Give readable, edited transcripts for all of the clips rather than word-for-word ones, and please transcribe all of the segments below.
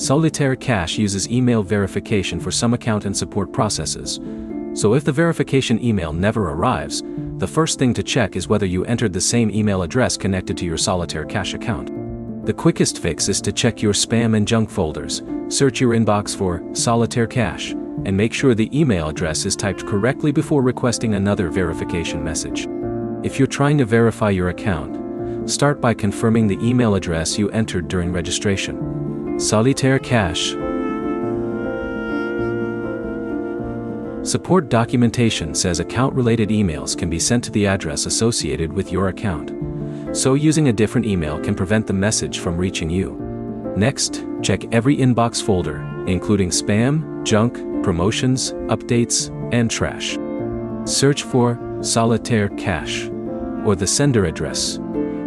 Solitaire Cache uses email verification for some account and support processes. So if the verification email never arrives, the first thing to check is whether you entered the same email address connected to your Solitaire Cache account. The quickest fix is to check your spam and junk folders, search your inbox for Solitaire Cache, and make sure the email address is typed correctly before requesting another verification message. If you're trying to verify your account, start by confirming the email address you entered during registration. Solitaire Cache. Support documentation says account-related emails can be sent to the address associated with your account, so using a different email can prevent the message from reaching you. Next, check every inbox folder, including spam, junk, promotions, updates, and trash. Search for Solitaire Cache or the sender address,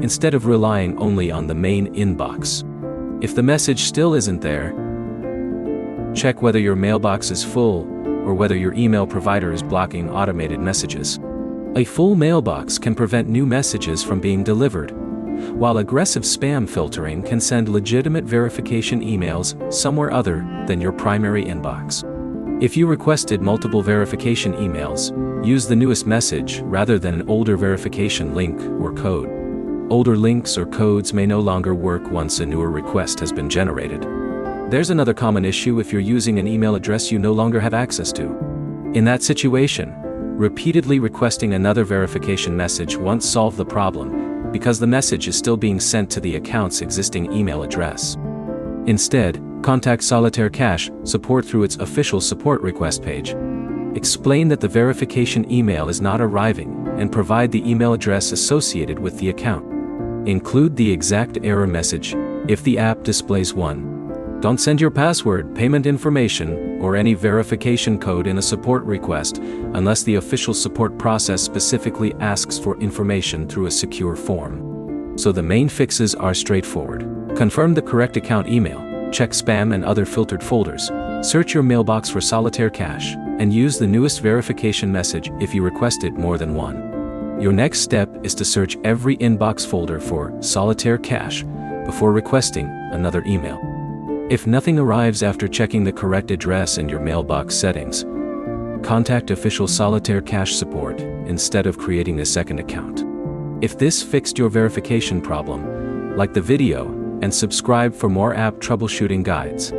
instead of relying only on the main inbox. If the message still isn't there, check whether your mailbox is full or whether your email provider is blocking automated messages. A full mailbox can prevent new messages from being delivered, while aggressive spam filtering can send legitimate verification emails somewhere other than your primary inbox. If you requested multiple verification emails, use the newest message rather than an older verification link or code. Older links or codes may no longer work once a newer request has been generated. There's another common issue if you're using an email address you no longer have access to. In that situation, repeatedly requesting another verification message won't solve the problem, because the message is still being sent to the account's existing email address. Instead, contact Solitaire Cache support through its official support request page. Explain that the verification email is not arriving, and provide the email address associated with the account. Include the exact error message, if the app displays one. Don't send your password, payment information, or any verification code in a support request unless the official support process specifically asks for information through a secure form. So the main fixes are straightforward. Confirm the correct account email, check spam and other filtered folders, search your mailbox for Solitaire Cache, and use the newest verification message if you requested more than one. Your next step is to search every inbox folder for Solitaire Cache before requesting another email. If nothing arrives after checking the correct address in your mailbox settings, contact official Solitaire Cache support instead of creating a second account. If this fixed your verification problem, like the video and subscribe for more app troubleshooting guides.